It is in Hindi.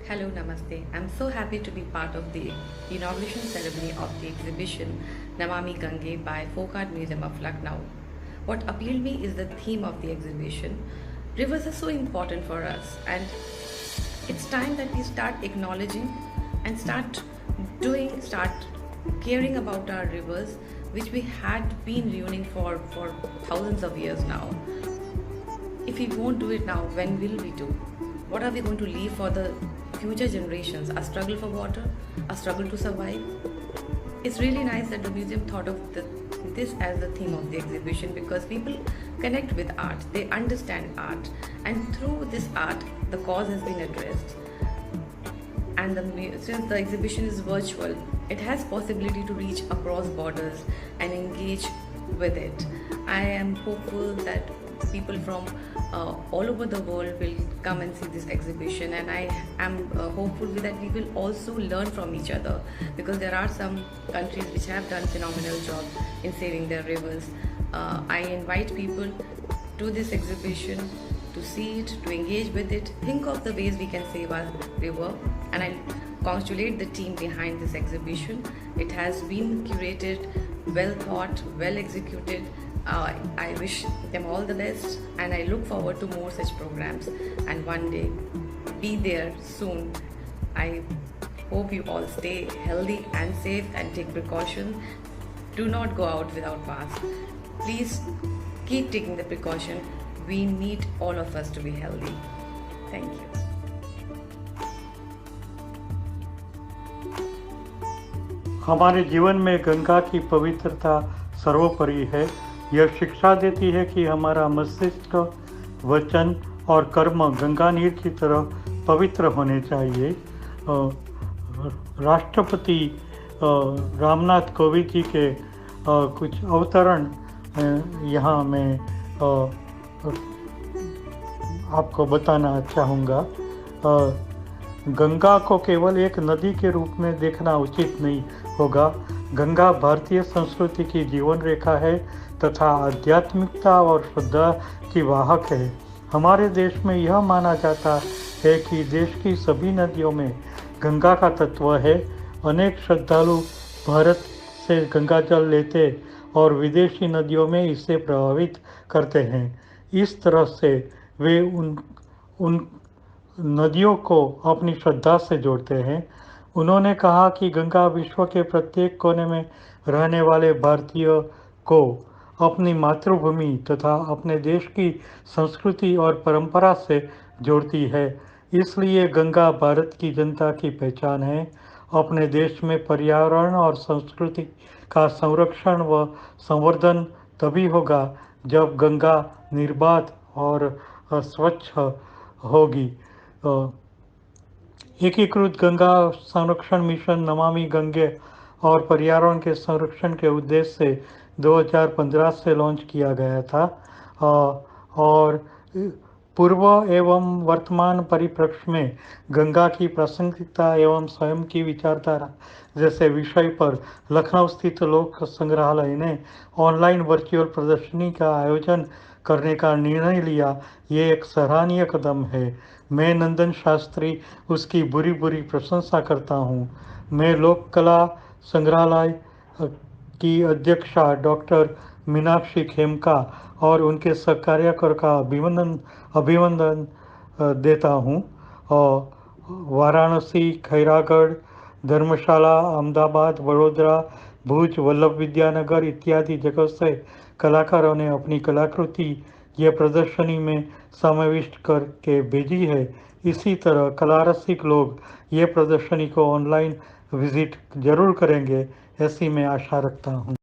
Hello, Namaste. I'm so happy to be part of the inauguration ceremony of the exhibition Namami Gange by Folk Art Museum of Lucknow. What appealed me is the theme of the exhibition. Rivers are so important for us, and it's time that we start acknowledging and start caring about our rivers, which we had been ruining for thousands of years now. If we won't do it now, when will we do? What are we going to leave for the future generations? A struggle for water, a struggle to survive. It's really nice that the museum thought of this as the theme of the exhibition, because people connect with art, they understand art, and through this art the cause has been addressed. And since the exhibition is virtual, it has possibility to reach across borders and engage with it. I am hopeful that people from all over the world will come and see this exhibition, and I am hopeful that we will also learn from each other, because there are some countries which have done phenomenal job in saving their rivers. I invite people to this exhibition to see it, to engage with it, think of the ways we can save our river, and I congratulate the team behind this exhibition. It has been curated, well thought, well executed. I wish them all the best, and I look forward to more such programs, and one day be there soon. I hope you all stay healthy and safe and take precautions. Do not go out without mask. Please keep taking the precaution. We need all of us to be healthy. Thank you. हमारे जीवन में गंगा की पवित्रता सर्वोपरि है। यह शिक्षा देती है कि हमारा मस्तिष्क, वचन और कर्म गंगा नीर की तरह पवित्र होने चाहिए। राष्ट्रपति रामनाथ कोविंद जी के कुछ अवतरण यहाँ मैं आपको बताना चाहूँगा। गंगा को केवल एक नदी के रूप में देखना उचित नहीं होगा। गंगा भारतीय संस्कृति की जीवन रेखा है तथा आध्यात्मिकता और श्रद्धा की वाहक है। हमारे देश में यह माना जाता है कि देश की सभी नदियों में गंगा का तत्व है। अनेक श्रद्धालु भारत से गंगा जल लेते और विदेशी नदियों में इसे प्रभावित करते हैं। इस तरह से वे उन नदियों को अपनी श्रद्धा से जोड़ते हैं। उन्होंने कहा कि गंगा विश्व के प्रत्येक कोने में रहने वाले भारतीय को अपनी मातृभूमि तथा अपने देश की संस्कृति और परंपरा से जोड़ती है। इसलिए गंगा भारत की जनता की पहचान है। अपने देश में पर्यावरण और संस्कृति का संरक्षण व संवर्धन तभी होगा जब गंगा निर्बाध और स्वच्छ होगी। एकीकृत गंगा संरक्षण मिशन नमामि गंगे और पर्यावरण के संरक्षण के उद्देश्य से 2015 से लॉन्च किया गया था और पूर्व एवं वर्तमान परिप्रेक्ष्य में गंगा की प्रासंगिकता एवं स्वयं की विचारधारा जैसे विषय पर लखनऊ स्थित लोक संग्रहालय ने ऑनलाइन वर्चुअल प्रदर्शनी का आयोजन करने का निर्णय लिया। ये एक सराहनीय कदम है। मैं नंदन शास्त्री उसकी बुरी प्रशंसा करता हूँ। मैं लोक कला संग्रहालय की अध्यक्षा डॉक्टर मीनाक्षी खेमका और उनके सहकार्यकर्ता का अभिनंदन देता हूँ। और वाराणसी, खैरागढ़, धर्मशाला, अहमदाबाद, वडोदरा, भुज, वल्लभ विद्यानगर इत्यादि जगह से कलाकारों ने अपनी कलाकृति ये प्रदर्शनी में समाविष्ट करके भेजी है। इसी तरह कला रसिक लोग ये प्रदर्शनी को ऑनलाइन विजिट जरूर करेंगे, ऐसी मैं आशा रखता हूँ।